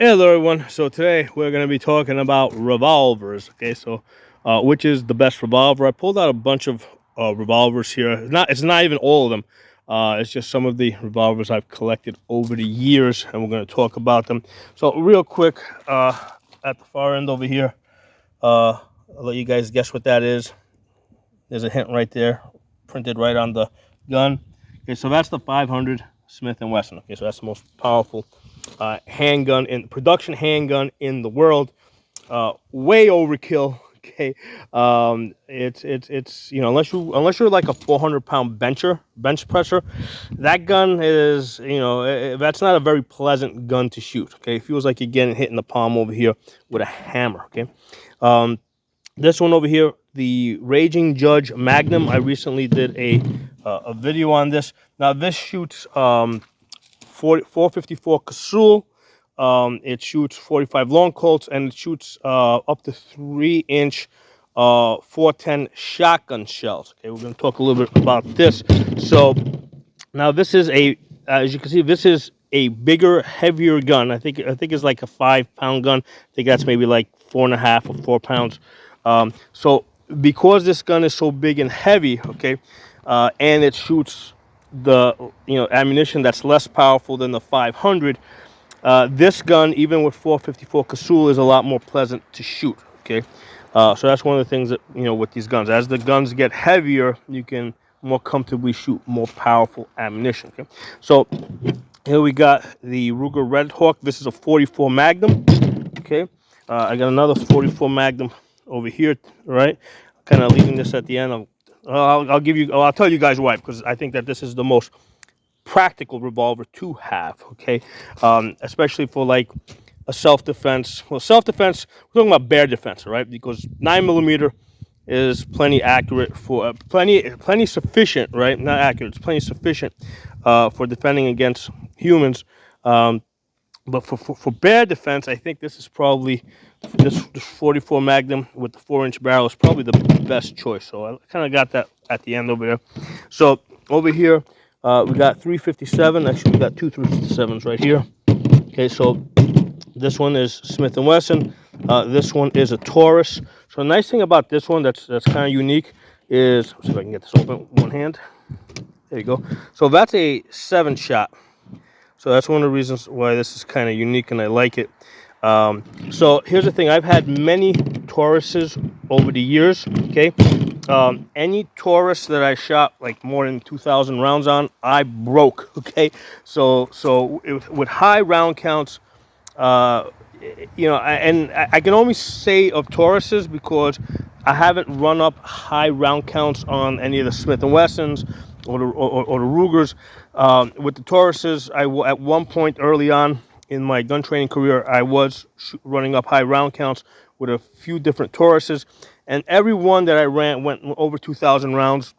Hello, everyone. So today we're going to be talking about revolvers. Okay, so which is the best revolver? I pulled out a bunch of revolvers here. It's not even all of them. It's just some of the revolvers I've collected over the years, and we're going to talk about them. So real quick, at the far end over here, I'll let you guys guess what that is. There's a hint right there, printed right on the gun. Okay, so that's the 500 Smith and Wesson. Okay, so that's the most powerful handgun in production handgun in the world. Way overkill. Okay, it's unless you're like a 400-pound bench presser, that gun is that's not a very pleasant gun to shoot. Okay, it feels like you're getting hit in the palm over here with a hammer. Okay, this one over here, the Raging Judge Magnum. I recently did a video on this. Now this shoots 454 Casull. It shoots 45 long Colts, and it shoots up to 3-inch 410 shotgun shells. Okay, we're going to talk a little bit about this. So now this is as you can see, this is a bigger, heavier gun. I think it's like a 5-pound gun. I think that's maybe like 4.5 or 4 pounds. So because this gun is so big and heavy, okay, and it shoots the ammunition that's less powerful than the 500. This gun, even with 454 Casull, is a lot more pleasant to shoot. Okay, so that's one of the things that with these guns. As the guns get heavier, you can more comfortably shoot more powerful ammunition. Okay, so here we got the Ruger Red Hawk. This is a 44 Magnum. Okay, I got another 44 Magnum over here. Right, kind of leaving this at the end. I'll tell you guys why, because I think that this is the most practical revolver to have. Okay, especially for like a self-defense. Well, self-defense, we're talking about bear defense, right? Because 9mm is plenty accurate for plenty sufficient, right? Not accurate, it's plenty sufficient for defending against humans. But for bear defense, I think this is probably this 44 Magnum with the 4-inch barrel is probably the best choice. So I kind of got that at the end over there. So over here, we got 357. Actually, we got two 357s right here. Okay, so this one is Smith and Wesson. This one is a Taurus. So a nice thing about this one that's kind of unique is, let's see if I can get this open with one hand. There you go. So that's a 7-shot. So that's one of the reasons why this is kind of unique, and I like it. So here's the thing. I've had many Tauruses over the years. Okay, any Taurus that I shot like more than 2,000 rounds on, I broke. Okay, so with high round counts, I can only say of Tauruses because I haven't run up high round counts on any of the Smith and Wessons or the Rugers. With the Tauruses, at one point early on in my gun training career, I was running up high round counts with a few different Tauruses, and every one that I ran went over 2,000 rounds.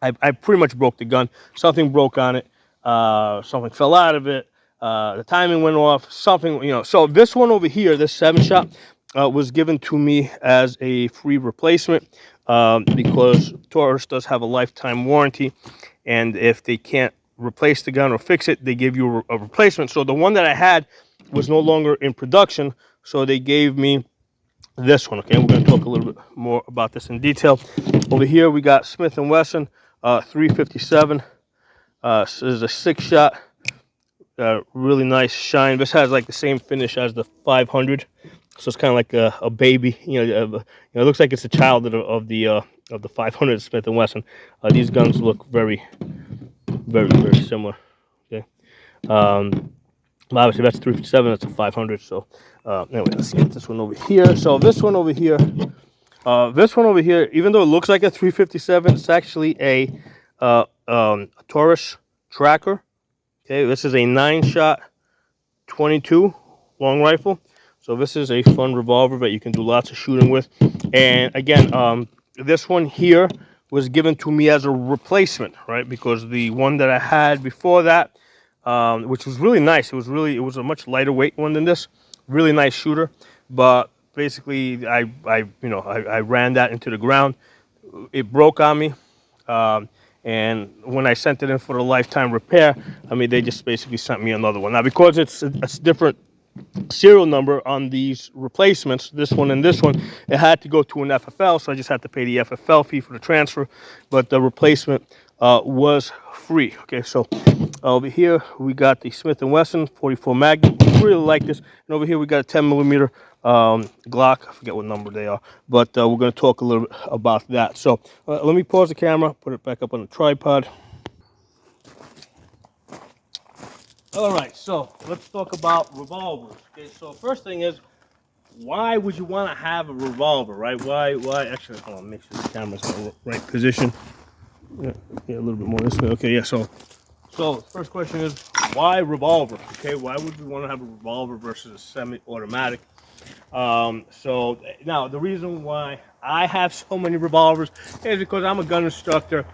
I pretty much broke the gun. Something broke on it. Something fell out of it. The timing went off. Something. So this one over here, this 7-shot, was given to me as a free replacement because Taurus does have a lifetime warranty, and if they can't replace the gun or fix it, they give you a replacement. So the one that I had was no longer in production, so they gave me this one. Okay, we're going to talk a little bit more about this in detail. Over here, we got Smith and Wesson 357. This is a 6-shot. Really nice shine. This has like the same finish as the 500, so it's kind of like a baby. It looks like it's a child of the 500 Smith and Wesson. These guns look very, very, very similar. Okay. Obviously that's 357. That's a 500. So anyway, let's get this one over here. So this one over here, even though it looks like a 357, it's actually a Taurus tracker. Okay, this is a 9-shot 22 long rifle. So this is a fun revolver that you can do lots of shooting with. And again, this one here was given to me as a replacement, right? Because the one that I had before that, which was really nice. It was a much lighter weight one than this. Really nice shooter, but basically I ran that into the ground. It broke on me. And when I sent it in for the lifetime repair, I mean, they just basically sent me another one. Now, because it's different serial number on these replacements, this one and this one, it had to go to an FFL, so I just had to pay the FFL fee for the transfer, but the replacement was free. Okay, so over here we got the Smith & Wesson 44 Magnum. Really like this. And over here we got a 10 millimeter Glock. I forget what number they are, but we're going to talk a little bit about that. So let me pause the camera, put it back up on the tripod. All right, so let's talk about revolvers. Okay, so first thing is, why would you want to have a revolver, right? Why? Actually, hold on, make sure the camera's in the right position. Yeah, a little bit more this way. Okay, yeah. So first question is, why revolver? Okay, why would we want to have a revolver versus a semi-automatic? So now the reason why I have so many revolvers is because I'm a gun instructor.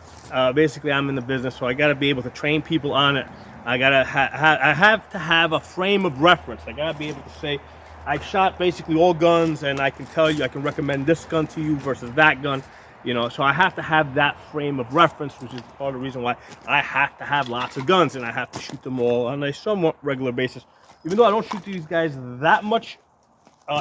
Basically, I'm in the business, so I got to be able to train people on it. I have to have a frame of reference. I got to be able to say, I've shot basically all guns, and I can tell you, I can recommend this gun to you versus that gun. You know, so I have to have that frame of reference, which is part of the reason why I have to have lots of guns, and I have to shoot them all on a somewhat regular basis. Even though I don't shoot these guys that much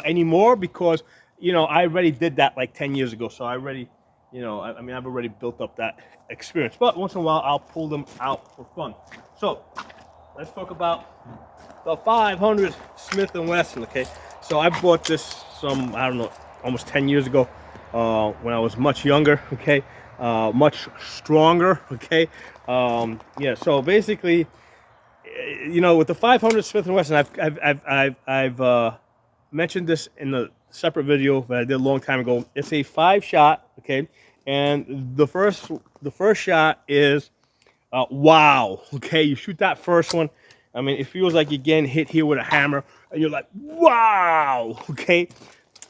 anymore, because, you know, I already did that like 10 years ago. So I already, you know, I mean, I've already built up that experience. But once in a while, I'll pull them out for fun. So let's talk about the 500 Smith & Wesson, okay? So I bought this some, I don't know, almost 10 years ago when I was much younger, okay? Much stronger, okay? Yeah, so basically, you know, with the 500 Smith & Wesson, I've mentioned this in a separate video that I did a long time ago. It's a 5-shot, okay? And the first shot is wow, okay? You shoot that first one, I mean, it feels like you're getting hit here with a hammer, and you're like, wow, okay?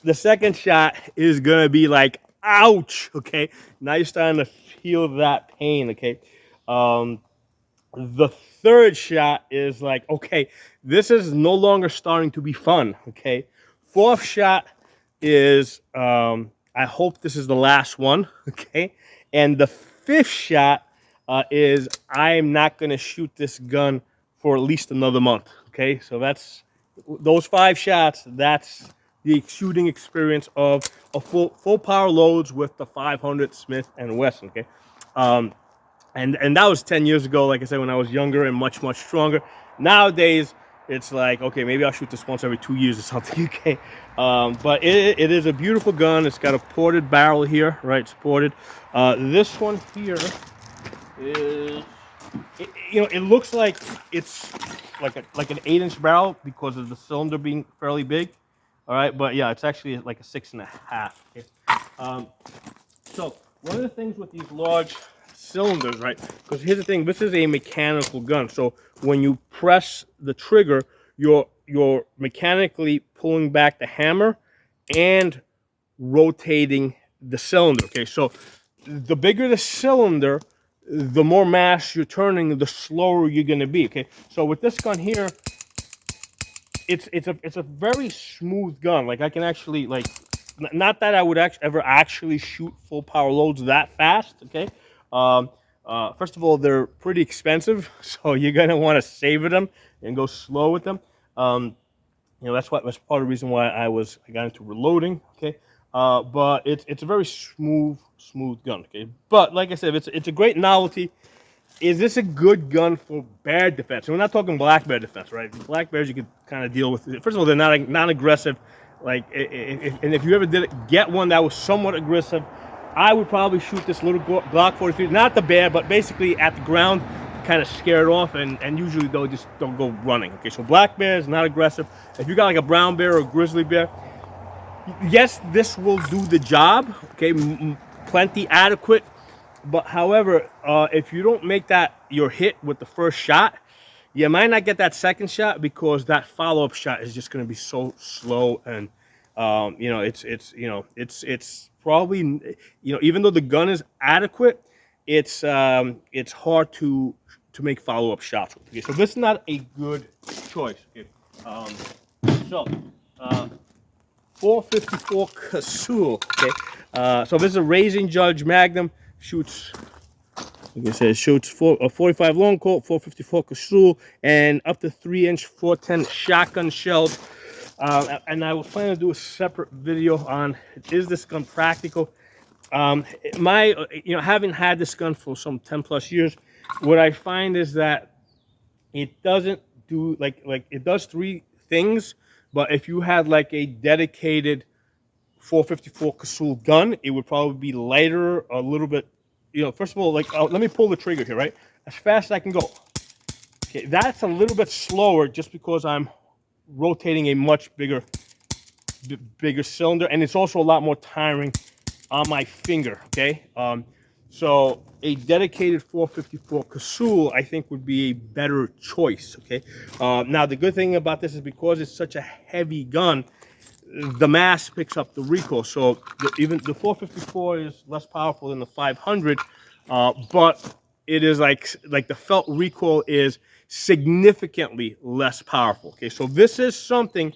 The second shot is gonna be like, ouch, okay? Now you're starting to feel that pain, okay? The third shot is like, okay, this is no longer starting to be fun, okay? Fourth shot is, I hope this is the last one, okay? And the fifth shot is, I'm not gonna shoot this gun for at least another month, okay? So that's, those 5 shots, that's the shooting experience of a full power loads with the 500 Smith & Wesson, okay? And that was 10 years ago, like I said, when I was younger and much stronger. Nowadays, it's like, okay, maybe I'll shoot this once every 2 years or something, okay? But it is a beautiful gun. It's got a ported barrel here, right? It's ported. This one here is, you know, it looks like it's like an 8-inch barrel because of the cylinder being fairly big, all right? But yeah, it's actually like a 6.5. Okay? So one of the things with these large cylinders, right? Because here's the thing, this is a mechanical gun. So when you press the trigger, you're mechanically pulling back the hammer and rotating the cylinder. Okay, so the bigger the cylinder, the more mass you're turning, the slower you're gonna be. Okay, so with this gun here, it's a very smooth gun. Like I can actually, like, not that I would ever actually shoot full power loads that fast, okay? First of all, they're pretty expensive, so you're gonna want to savor them and go slow with them. You know, that's part of the reason why I got into reloading, okay? But it's a very smooth gun, okay? But like I said, it's a great novelty. Is this a good gun for bear defense? And we're not talking black bear defense, right? Black bears you can kind of deal with. First of all, they're not aggressive. Like, and if you ever did get one that was somewhat aggressive, I would probably shoot this little Glock 43, not the bear, but basically at the ground, kind of scare it off, and usually they'll just don't go running. Okay, so black bear is not aggressive. If you got like a brown bear or a grizzly bear, yes, this will do the job. Okay, plenty adequate. But however, if you don't make that your hit with the first shot, you might not get that second shot because that follow-up shot is just going to be so slow, and you know, it's probably, you know, even though the gun is adequate, it's hard to make follow-up shots with. Okay, so this is not a good choice. Okay, so 454 Casull. Okay, so this is a Raising Judge Magnum. Shoots Like I said, it shoots a 45 long Colt, 454 Casull, and up to 3-inch 410 shotgun shells. And I was planning to do a separate video on, is this gun practical? Having had this gun for some 10 plus years, what I find is that it doesn't do like it does three things, but if you had like a dedicated 454 Casull gun, it would probably be lighter, a little bit. First of all, like let me pull the trigger here, right? As fast as I can go. Okay, that's a little bit slower just because I'm rotating a much bigger cylinder, and it's also a lot more tiring on my finger. Okay, so a dedicated 454 Casull, I think, would be a better choice. Okay, now the good thing about this is because it's such a heavy gun, the mass picks up the recoil. So even the 454 is less powerful than the 500, but it is like the felt recoil is significantly less powerful. Okay, so this is something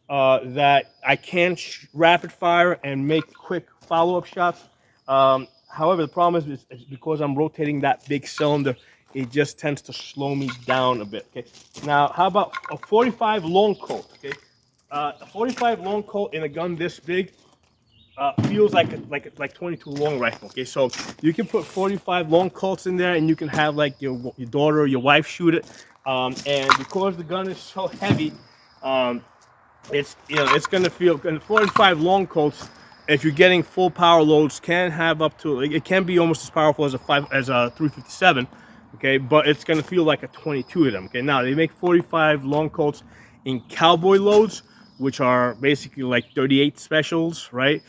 that I can rapid fire and make quick follow-up shots. However, the problem is because I'm rotating that big cylinder, it just tends to slow me down a bit. Okay. Now, how about a 45 long Colt? Okay. A 45 long Colt in a gun this big feels like 22 long rifle. Okay, so you can put 45 long Colts in there, and you can have like your daughter or your wife shoot it. And because the gun is so heavy, it's gonna feel. And 45 long Colts, if you're getting full power loads, can have up to, it can be almost as powerful as a 357. Okay, but it's gonna feel like a 22 of them. Okay, now they make 45 long Colts in cowboy loads, which are basically like 38 specials, right?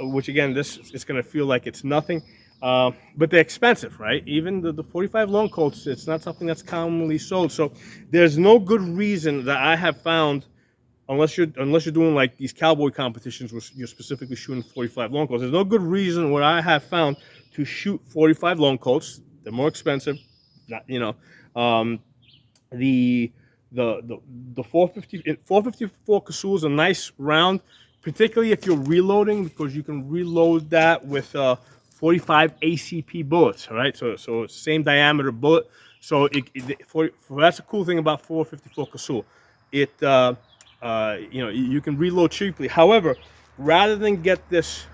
Which again, this is gonna feel like it's nothing. But they're expensive, right? Even the 45 long Colts, it's not something that's commonly sold. So there's no good reason that I have found, unless you're doing like these cowboy competitions where you're specifically shooting 45 long Colts. There's no good reason what I have found to shoot 45 long Colts. They're more expensive. The 454 Casull is a nice round, particularly if you're reloading, because you can reload that with 45 ACP bullets. Right, so same diameter bullet. So that's a cool thing about 454 Casull. You can reload cheaply. However, rather than get this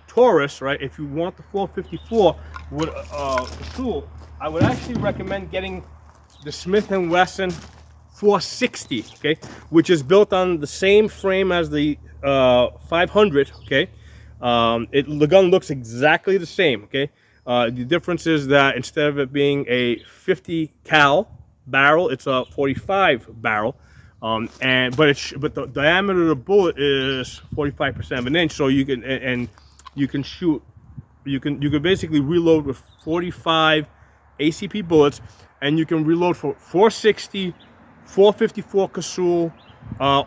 Taurus, right, if you want the 454 with Casull, I would actually recommend getting the Smith & Wesson 460, okay, which is built on the same frame as the 500, okay. The gun looks exactly the same, okay. The difference is that instead of it being a 50 cal barrel, it's a 45 barrel, but the diameter of the bullet is 45% of an inch, so you can you can shoot. You can basically reload with 45 ACP bullets, and you can reload for 460, 454 Casull,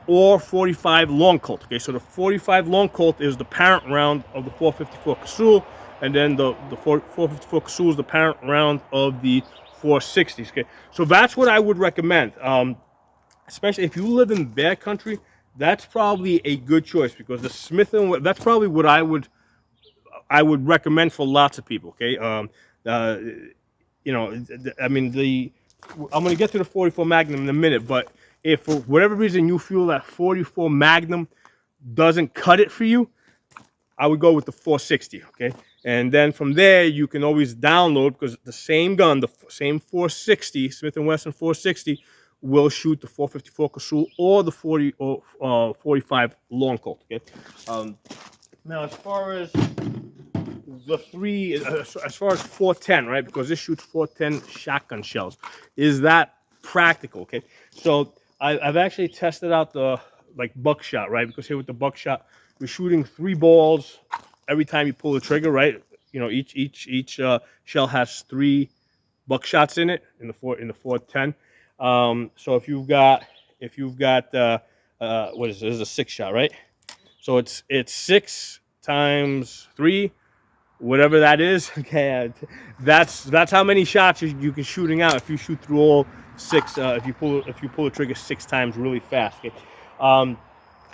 or 45 long Colt. Okay, so the 45 long Colt is the parent round of the 454 Casull, and then the 454 Casull is the parent round of the 460s. Okay, so that's what I would recommend. Especially if you live in bear country, that's probably a good choice, because the Smith & Wesson, that's probably what I would recommend for lots of people. Okay, I mean, I'm going to get to the 44 Magnum in a minute, but if for whatever reason you feel that 44 Magnum doesn't cut it for you, I would go with the 460. Okay, and then from there you can always download, because the same gun, the same 460, Smith & Wesson 460, will shoot the 454 Casull or the 45 long Colt. Okay, now as far as the three, as far as 410, right? Because this shoots 410 shotgun shells. Is that practical? Okay, so I've actually tested out the buckshot, right? Because here with the buckshot, you're shooting 3 balls every time you pull the trigger, right? Each shell has 3 buckshots in it in the 410. So if you've got what is this? This is a 6 shot, right? So it's 6 times 3. Whatever that is, okay, that's how many shots you can shooting out if you shoot through all 6. If you pull the trigger 6 times really fast. Okay.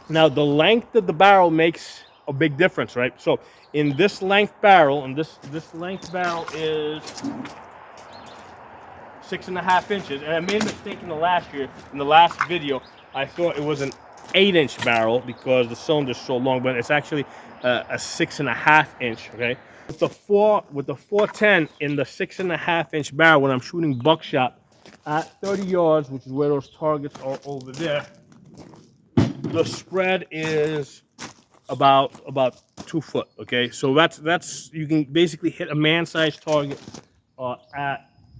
Now the length of the barrel makes a big difference, right? So in this length barrel, and this length barrel is 6.5 inches, and I made a mistake in the last video. I thought it was an 8-inch barrel because the cylinder's so long, but it's actually a 6.5 inch. Okay, with the 410 in the 6.5 inch barrel, when I'm shooting buckshot at 30 yards, which is where those targets are over there, the spread is about 2 foot. Okay, so that's you can basically hit a man-sized target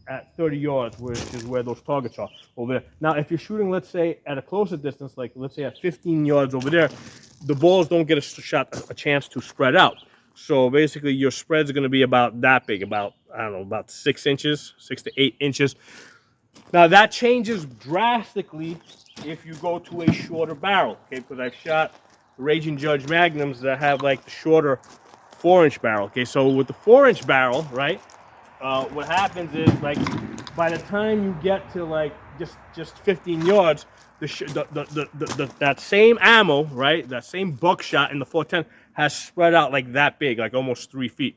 at 30 yards, which is where those targets are over there. Now, if you're shooting, let's say, at a closer distance, like let's say at 15 yards over there, the balls don't get a chance to spread out. So basically, your spreads are going to be about that big, about, I don't know, about 6 inches, 6 to 8 inches. Now, that changes drastically if you go to a shorter barrel, okay? Because I've shot Raging Judge Magnums that have like the shorter 4-inch barrel, okay? So with the 4-inch barrel, right, what happens is, like, by the time you get to like just 15 yards, that same ammo, right, that same buckshot in the 410 has spread out like that big, like almost 3 feet.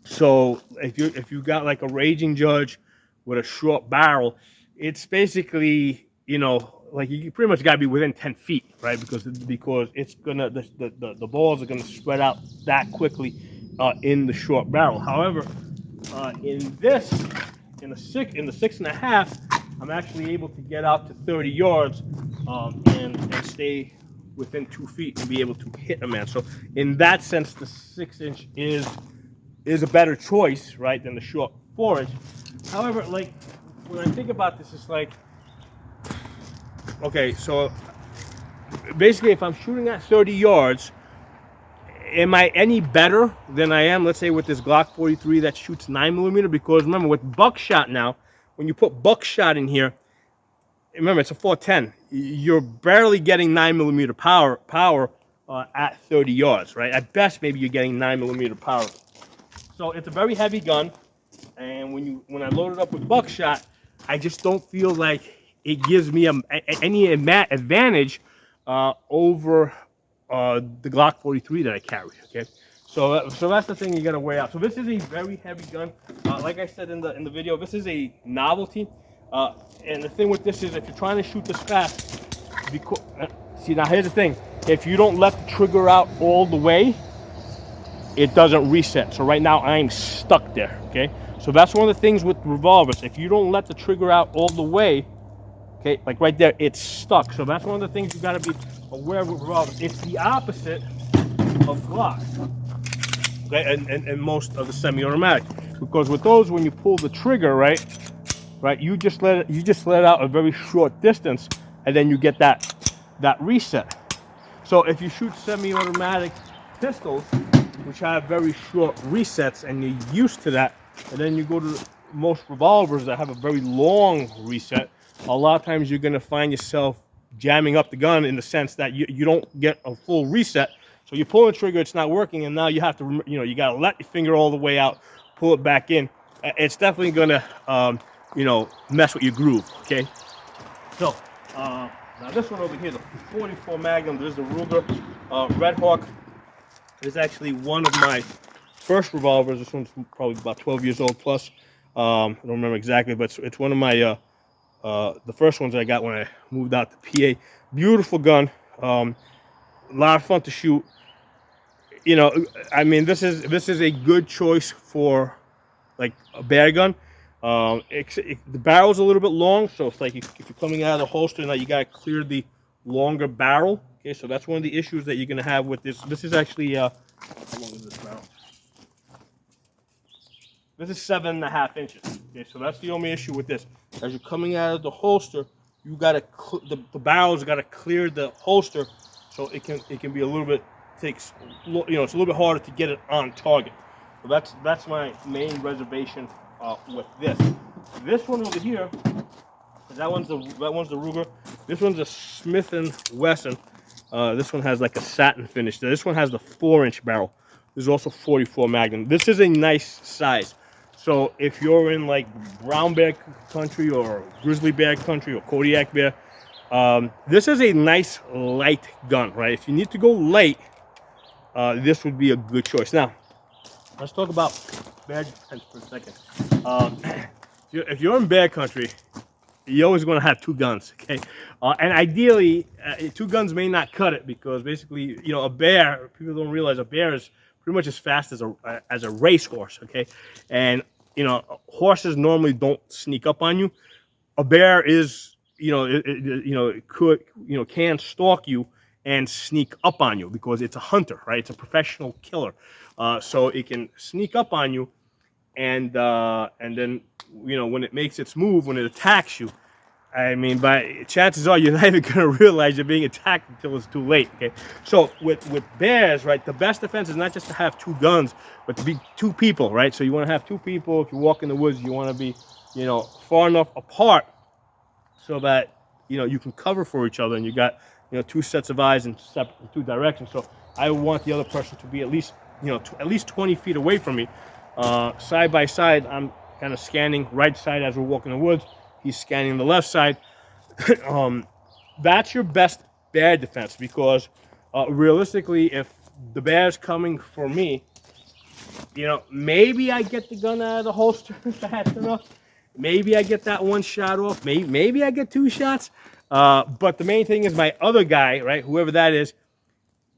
So if you got like a Raging Judge with a short barrel, it's basically, you know, like you pretty much got to be within 10 feet, right? Because it's gonna the balls are gonna spread out that quickly in the short barrel. However, in the 6.5, I'm actually able to get out to 30 yards and stay within 2 feet and be able to hit a man. So in that sense, the 6-inch is a better choice, right, than the short 4-inch. However, like, when I think about this, it's like, okay, so basically if I'm shooting at 30 yards, am I any better than I am, let's say, with this Glock 43 that shoots 9mm? Because remember, with buckshot now, when you put buckshot in here, remember, it's a 410. You're barely getting 9mm power at 30 yards, right? At best, maybe you're getting 9mm power. So it's a very heavy gun, and when I load it up with buckshot, I just don't feel like it gives me any advantage over the Glock 43 that I carry. Okay, so that's the thing you got to weigh out. So this is a very heavy gun. Like I said in the video, this is a novelty. And the thing with this is, if you're trying to shoot this fast, see, now here's the thing: if you don't let the trigger out all the way, it doesn't reset. So right now I'm stuck there. Okay, so that's one of the things with revolvers. If you don't let the trigger out all the way, okay, like right there, it's stuck. So that's one of the things you got to be aware of with revolvers. It's the opposite of Glocks, okay, and most of the semi-automatic, because with those, when you pull the trigger, right, you just let it out a very short distance, and then you get that reset. So if you shoot semi-automatic pistols, which have very short resets, and you're used to that, and then you go to most revolvers that have a very long reset, a lot of times you're going to find yourself jamming up the gun, in the sense that you don't get a full reset. So you pull the trigger, it's not working, and now you have to, you got to let your finger all the way out, pull it back in. It's definitely going to, mess with your groove, okay? So, now this one over here, the 44 Magnum, there's the Ruger Red Hawk. It's actually one of my first revolvers. This one's probably about 12 years old plus. I don't remember exactly, but it's one of my the first ones I got when I moved out to PA. Beautiful gun, a lot of fun to shoot. I mean, this is a good choice for like a bear gun. The barrel's a little bit long, so it's like if you're coming out of the holster, now you gotta clear the longer barrel. Okay, so that's one of the issues that you're gonna have with this. This is actually how long is this barrel? This is 7.5 inches. Okay, so that's the only issue with this. As you're coming out of the holster, you gotta the barrel's gotta clear the holster, so it can be a little bit it's a little bit harder to get it on target. So that's my main reservation with this. This one over here, that one's the Ruger. This one's a Smith & Wesson. This one has like a satin finish. This one has the 4-inch barrel. There's also 44 Magnum. This is a nice size. So if you're in like brown bear country or grizzly bear country or Kodiak bear, this is a nice light gun, right? If you need to go light, this would be a good choice. Now, let's talk about bear defense for a second. if you're in bear country, you're always going to have two guns, okay? And ideally, two guns may not cut it because basically, you know, a bear. People don't realize a bear is pretty much as fast as a racehorse, okay? And you know, horses normally don't sneak up on you. A bear is, you know, it could, you know, can stalk you and sneak up on you because it's a hunter, right? It's a professional killer, so it can sneak up on you, and then, you know, when it makes its move, when it attacks you, I mean, but chances are you're not even gonna realize you're being attacked until it's too late. Okay, so with bears, right, the best defense is not just to have two guns, but to be two people, right? So you want to have two people. If you walk in the woods, you want to be, you know, far enough apart so that, you know, you can cover for each other, and you got, you know, two sets of eyes in two directions. So I want the other person to be at least, you know, at least 20 feet away from me, side by side. I'm kind of scanning right side as we're walking in the woods. He's scanning the left side. That's your best bear defense because realistically, if the bear's coming for me, you know, maybe I get the gun out of the holster fast enough. Maybe I get that one shot off. Maybe I get two shots. But the main thing is my other guy, right, whoever that is,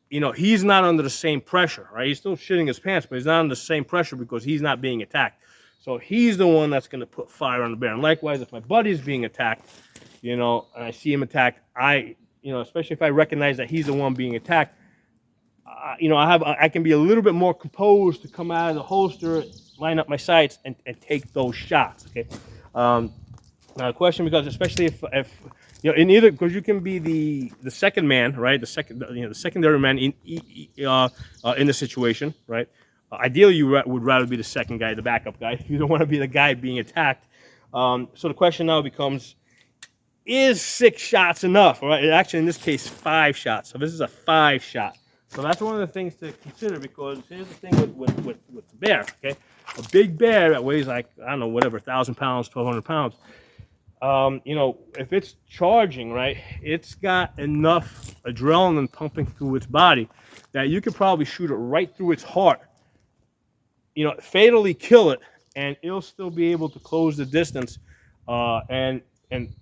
you know, he's not under the same pressure, right? He's still shitting his pants, but he's not under the same pressure because he's not being attacked. So he's the one that's going to put fire on the bear. And likewise, if my buddy's being attacked, you know, and I see him attacked, you know, especially if I recognize that he's the one being attacked, you know, I can be a little bit more composed to come out of the holster, line up my sights, and take those shots. Okay. Now the question becomes, especially if you know, in either, because you can be the second man, right? The secondary man in the situation, right? Ideally, you would rather be the second guy, the backup guy. You don't want to be the guy being attacked. So the question now becomes, is 6 shots enough? Right? Actually, in this case, 5 shots. So this is a 5 shot. So that's one of the things to consider, because here's the thing with the bear, okay? A big bear that weighs like, I don't know, whatever, 1,000 pounds, 1,200 pounds, you know, if it's charging, right, it's got enough adrenaline pumping through its body that you could probably shoot it right through its heart, you know, fatally kill it, and it'll still be able to close the distance and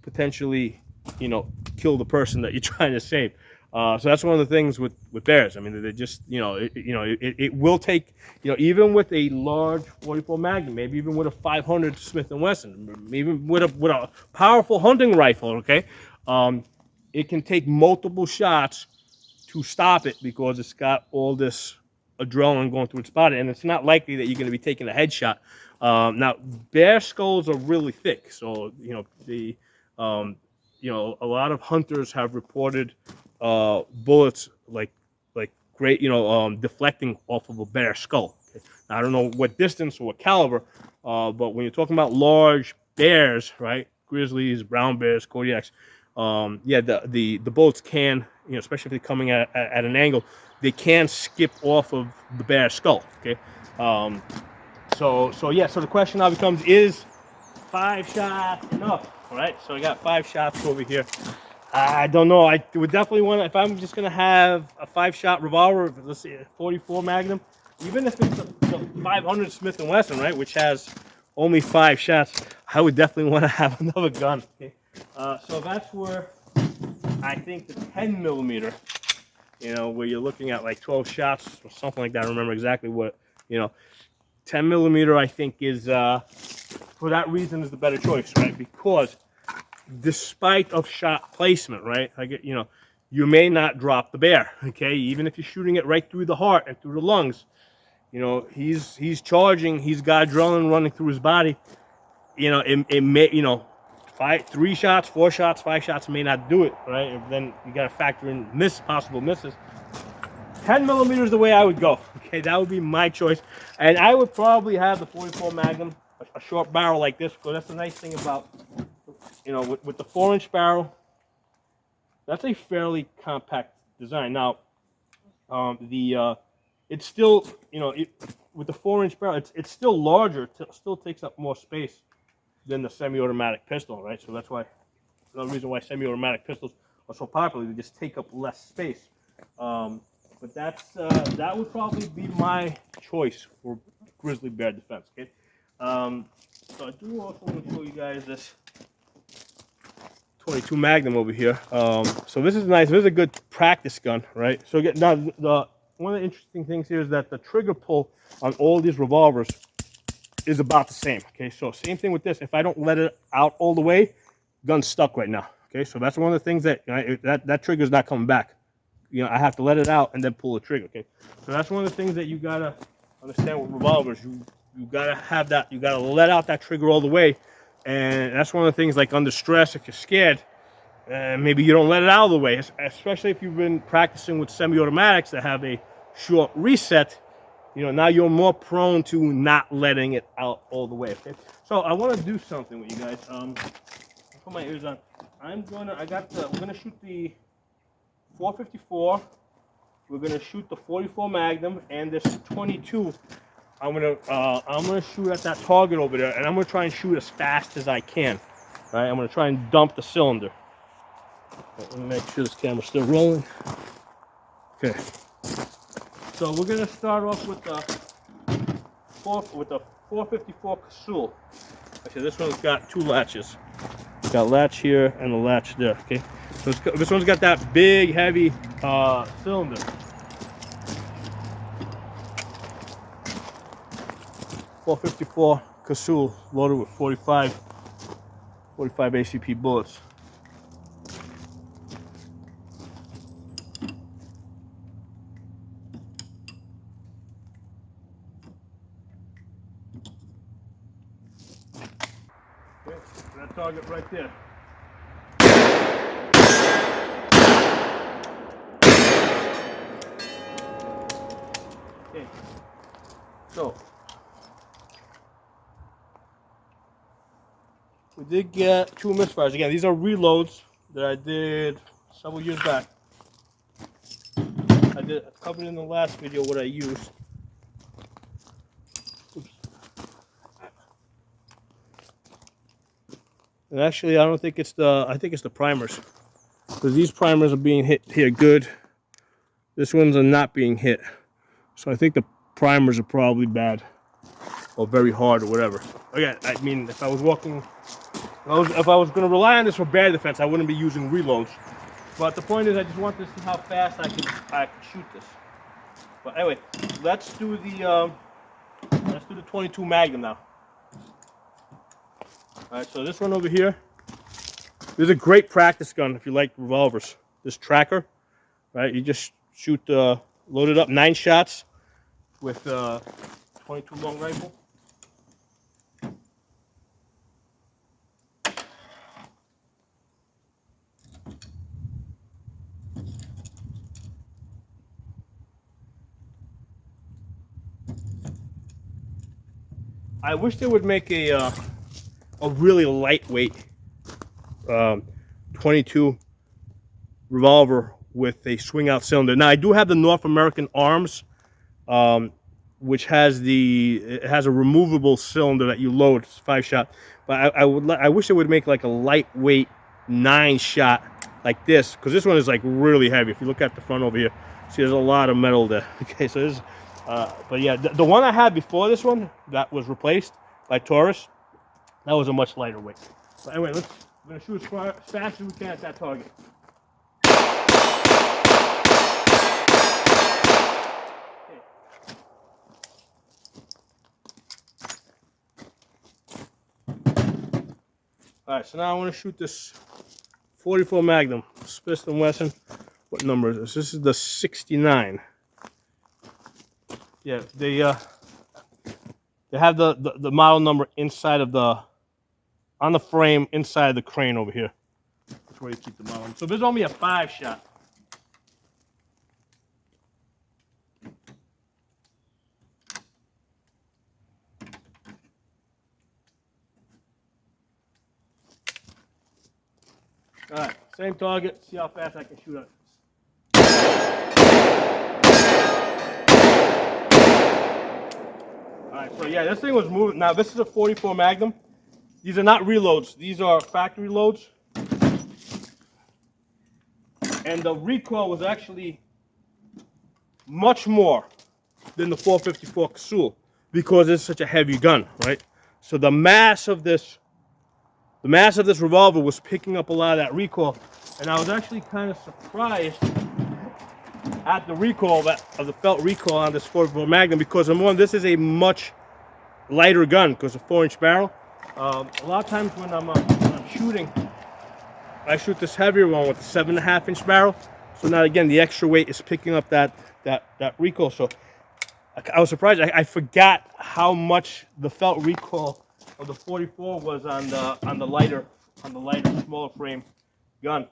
potentially, you know, kill the person that you're trying to save. So that's one of the things with bears. I mean, they just, you know, it will take, you know, even with a large 44 Magnum, maybe even with a 500 Smith & Wesson, even with a powerful hunting rifle, okay, it can take multiple shots to stop it because it's got all this adrenaline going through its body, and it's not likely that you're going to be taking a headshot. Now, bear skulls are really thick, so, you know, you know, a lot of hunters have reported bullets like great, you know, deflecting off of a bear skull. Okay? Now, I don't know what distance or what caliber, but when you're talking about large bears, right, grizzlies, brown bears, Kodiaks, yeah, the bullets can, you know, especially if they're coming at an angle, they can skip off of the bear skull. Okay, so yeah, so the question now becomes, is 5 shots enough? All right, so I got 5 shots over here. I don't know. I would definitely want to, if I'm just gonna have a 5-shot revolver, let's say a 44 Magnum, even if it's a 500 Smith & Wesson, right, which has only 5 shots, I would definitely want to have another gun. Okay? So that's where I think the 10 millimeter, you know, where you're looking at like 12 shots or something like that. I don't remember exactly what, you know, 10 millimeter I think is, for that reason, is the better choice, right? Because despite of shot placement, right, you know, you may not drop the bear, okay? Even if you're shooting it right through the heart and through the lungs, you know, he's charging, he's got adrenaline running through his body. You know, it may, you know, 3 shots, 4 shots, 5 shots may not do it, right? And then you got to factor in possible misses. 10 millimeters is the way I would go. Okay, that would be my choice, and I would probably have the 44 Magnum, a short barrel like this, because that's the nice thing about, you know, with the 4-inch barrel. That's a fairly compact design. Now, it's still, you know, with the 4-inch barrel, it's still larger. It still takes up more space than the semi-automatic pistol, right? So that's why, another reason why semi-automatic pistols are so popular. They just take up less space. But that would probably be my choice for grizzly bear defense. Okay. So I do also want to show you guys this 22 Magnum over here. So this is nice. This is a good practice gun, right? So again, now one of the interesting things here is that the trigger pull on all these revolvers is about the same. Okay, so same thing with this. If I don't let it out all the way, gun's stuck right now. Okay, so that's one of the things that that trigger's not coming back. You know, I have to let it out and then pull the trigger. Okay, so that's one of the things that you gotta understand with revolvers. You gotta have that. You gotta let out that trigger all the way, and that's one of the things. Like under stress, if you're scared, maybe you don't let it out of the way. Especially if you've been practicing with semi-automatics that have a short reset. You know, now you're more prone to not letting it out all the way. Okay, so I want to do something with you guys. Put my ears on. We're gonna shoot the 454. We're gonna shoot the 44 Magnum and this 22. I'm gonna shoot at that target over there, and I'm gonna try and shoot as fast as I can. All right, I'm gonna try and dump the cylinder. Let me make sure this camera's still rolling. Okay. So we're gonna start off with the 454 Casull. Actually, this one's got two latches. It's got a latch here and a latch there. Okay, so this one's got that big, heavy cylinder. .454 Casull loaded with 45 ACP bullets. Okay, that target right there. Okay, so we did get two misfires. Again, these are reloads that I did several years back. I covered in the last video what I used. Oops. And actually, I think it's the primers, because these primers are being hit here good. This ones are not being hit, so I think the primers are probably bad or very hard or whatever. Again, I mean, if I was going to rely on this for bear defense, I wouldn't be using reloads. But the point is, I just want to see how fast I can shoot this. But anyway, let's do the 22 Magnum now. All right, so this one over here, this is a great practice gun if you like revolvers. This tracker, right? You just shoot, load it up 9 shots with 22 long rifle. I wish they would make a really lightweight 22 revolver with a swing out cylinder. Now I do have the North American Arms, which has a removable cylinder that you load. It's 5-shot. But I wish they would make like a lightweight 9-shot like this, because this one is like really heavy. If you look at the front over here, see there's a lot of metal there. Okay, so this. But yeah, the one I had before this one that was replaced by Taurus, that was a much lighter weight. But anyway, we're gonna shoot as fast as we can at that target. Okay. All right, so now I want to shoot this 44 Magnum Smith & Wesson. What number is this? This is the 69. Yeah, they have the model number inside of on the frame inside of the crane over here. That's where you keep the model. So there's only a 5-shot. All right, same target. See how fast I can shoot it. Alright, so yeah, this thing was moving. Now this is a 44 Magnum. These are not reloads. These are factory loads. And the recoil was actually much more than the 454 Casull, because it's such a heavy gun, right? So the mass of this revolver was picking up a lot of that recoil, and I was actually kind of surprised at the recoil of the felt recoil on this 44 Magnum, because number one, this is a much lighter gun because of 4-inch barrel. A lot of times when I'm shooting, I shoot this heavier one with the 7.5-inch barrel. So now again, the extra weight is picking up that recoil. So I was surprised. I forgot how much the felt recoil of the 44 was on the lighter, smaller frame gun.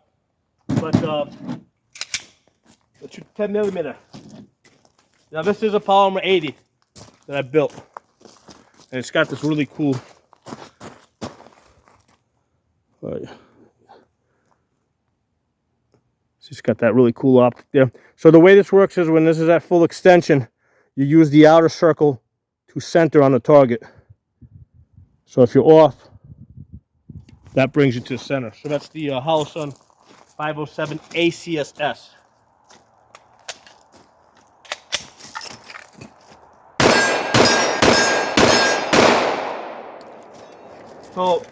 But let's shoot 10 millimeter. Now this is a polymer 80 that I built, and it's got this really cool. It's got that really cool optic there. So the way this works is when this is at full extension, you use the outer circle to center on the target. So if you're off, that brings you to the center. So that's the Holosun 507 ACSS. So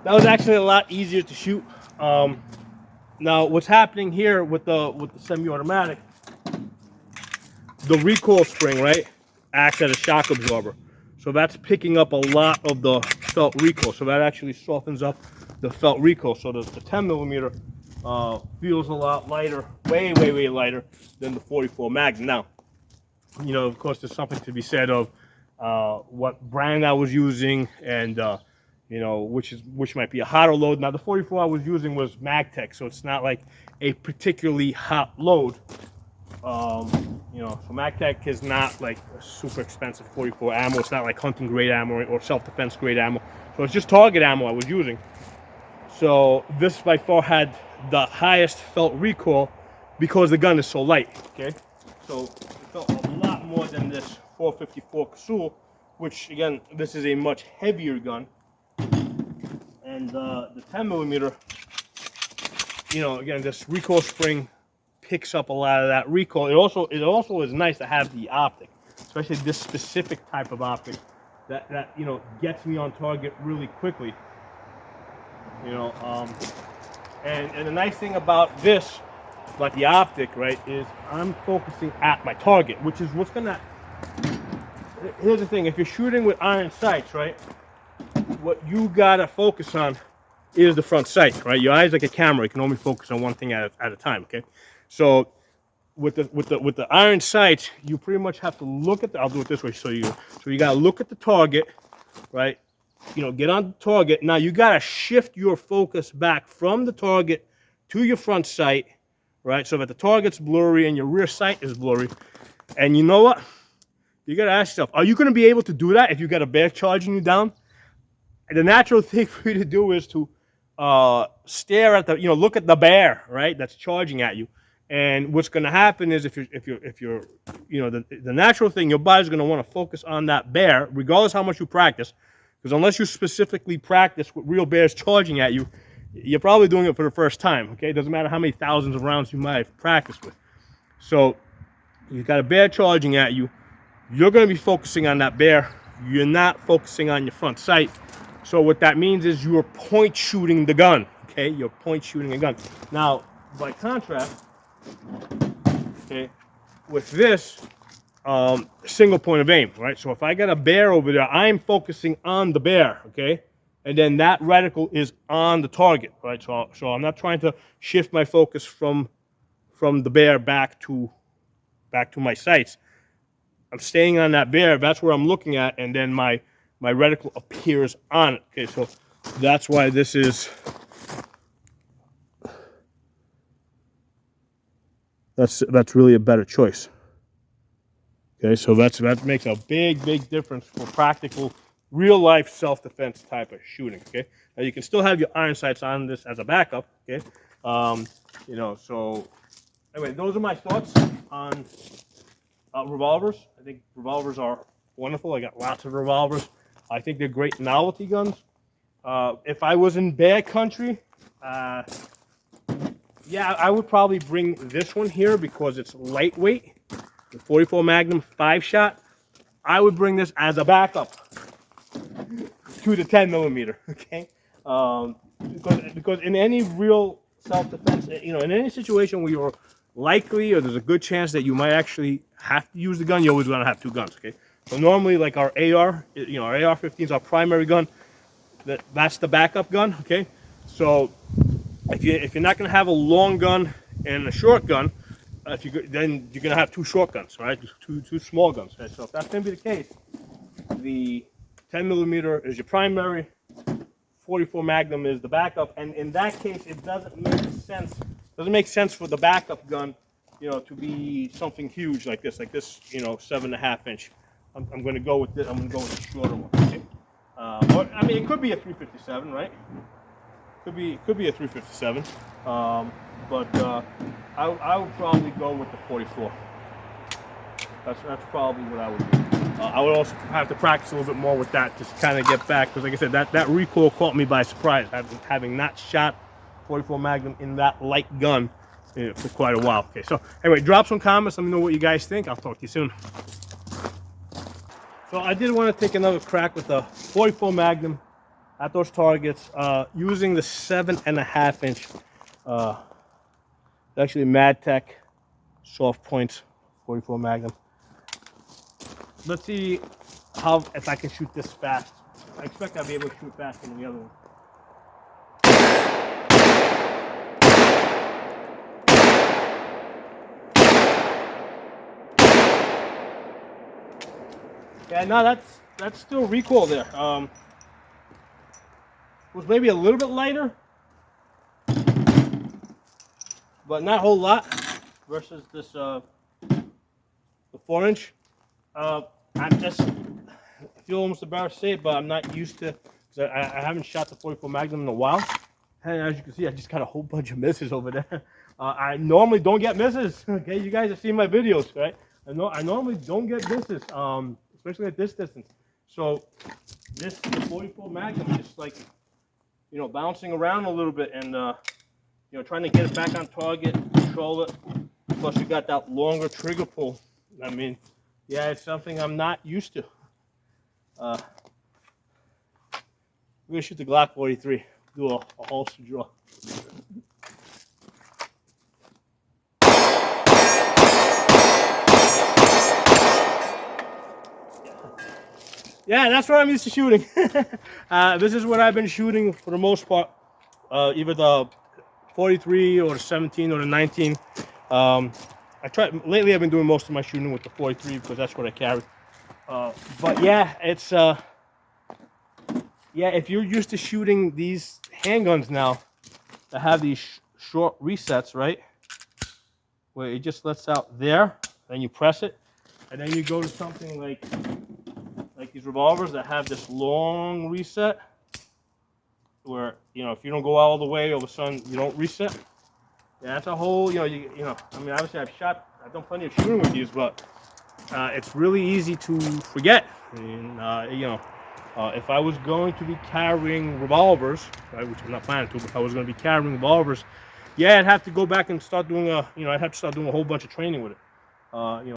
that was actually a lot easier to shoot. Now what's happening here with the semi-automatic, the recoil spring, right, acts as a shock absorber. So that's picking up a lot of the felt recoil. So that actually softens up the felt recoil. So the 10 millimeter feels a lot lighter, way lighter than the 44 Magnum. Now, you know, of course, there's something to be said of what brand I was using, and you know, which might be a hotter load. Now the 44 I was using was Magtech, so it's not like a particularly hot load. You know, so Magtech is not like a super expensive 44 ammo. It's not like hunting grade ammo or self-defense grade ammo. So it's just target ammo I was using. So this by far had the highest felt recoil because the gun is so light. Okay, so it felt a lot more than this 454 Casull, which again, this is a much heavier gun. And the 10 millimeter, you know, again, this recoil spring picks up a lot of that recoil. It also is nice to have the optic, especially this specific type of optic that you know, gets me on target really quickly. You know, and the nice thing about this, about the optic, right, is I'm focusing at my target, which is what's gonna. Here's the thing: if you're shooting with iron sights, right, what you gotta focus on is the front sight, right? Your eyes like a camera; you can only focus on one thing at a time. Okay, so with the iron sights, you pretty much have to look at the. I'll do it this way, so you gotta look at the target, right? You know, get on the target. Now you gotta shift your focus back from the target to your front sight, right? So that the target's blurry and your rear sight is blurry. And you know what? You gotta ask yourself: are you gonna be able to do that if you got a bear charging you down? And the natural thing for you to do is to stare at the, you know, look at the bear, right, that's charging at you. And what's going to happen is if you're, you know, the natural thing, your body's going to want to focus on that bear, regardless how much you practice, because unless you specifically practice with real bears charging at you, you're probably doing it for the first time. Okay, it doesn't matter how many thousands of rounds you might have practiced with. So you've got a bear charging at you, you're going to be focusing on that bear. You're not focusing on your front sight. So what that means is you're point shooting the gun, okay? You're point shooting a gun. Now, by contrast, okay, with this, single point of aim, right? So if I got a bear over there, I'm focusing on the bear, okay? And then that reticle is on the target, right? So I'm not trying to shift my focus from the bear back to my sights. I'm staying on that bear. That's where I'm looking at, and then my reticle appears on it. Okay, so that's why this is, that's really a better choice. Okay, so that makes a big difference for practical, real life self-defense type of shooting. Okay, now you can still have your iron sights on this as a backup. Okay, you know, so anyway, those are my thoughts on revolvers. I think revolvers are wonderful. I got lots of revolvers. I think they're great novelty guns. If I was in bear country, yeah, I would probably bring this one here because it's lightweight. The 44 Magnum 5-shot. I would bring this as a backup. to the 10 millimeter. Okay, because in any real self-defense, you know, in any situation where you're likely or there's a good chance that you might actually have to use the gun, you're always gonna have two guns. Okay, so normally like our AR, you know, our AR-15 is our primary gun. That's the backup gun. Okay, so if you're not gonna have a long gun and a short gun, then you're gonna have two short guns, right? Two small guns. Right? So if that's gonna be the case, the 10 millimeter is your primary, 44 Magnum is the backup, and in that case, it doesn't make sense. Doesn't make sense for the backup gun, you know, to be something huge like this, you know, 7.5 inch. I'm going to go with this. I'm going to go with the shorter one. Okay? Or I mean, it could be a 357, right? Could be a 357, but I would probably go with the 44. That's probably what I would do. I would also have to practice a little bit more with that, just kind of get back, because like I said, that recoil caught me by surprise, having not shot 44 Magnum in that light gun for quite a while. Okay, so anyway, drop some comments. Let me know what you guys think. I'll talk to you soon. So I did want to take another crack with the 44 Magnum at those targets, using the 7.5 inch, actually MadTech soft points 44 Magnum. Let's see if I can shoot this fast. I expect I'll be able to shoot faster than the other one. Yeah, no, that's still recoil there. It was maybe a little bit lighter, but not a whole lot versus this the 4 inch. I feel almost embarrassed to say it, but I'm not used to, because I haven't shot the 44 Magnum in a while. And as you can see, I just got a whole bunch of misses over there. I normally don't get misses. Okay, you guys have seen my videos, right? I normally don't get misses, especially at this distance. So the 44 Magnum is just like, you know, bouncing around a little bit and you know, trying to get it back on target, control it. Plus you got that longer trigger pull. I mean, yeah, it's something I'm not used to. We're gonna shoot the Glock 43. Do a holster draw. Yeah, that's what I'm used to shooting. This is what I've been shooting for the most part. Either the 43 or the 17 or the 19. Lately I've been doing most of my shooting with the 43 because that's what I carry. But yeah, it's yeah, if you're used to shooting these handguns now that have these short resets, right, where it just lets out there, then you press it, and then you go to something like these revolvers that have this long reset, where, you know, if you don't go all the way, all of a sudden you don't reset. Yeah, that's a whole, you know. I mean, obviously I've done plenty of shooting with these, but it's really easy to forget. I mean, you know, if I was going to be carrying revolvers, right, which I'm not planning to, but if I was going to be carrying revolvers, yeah, I'd have to go back and start doing I'd have to start doing a whole bunch of training with it. You know.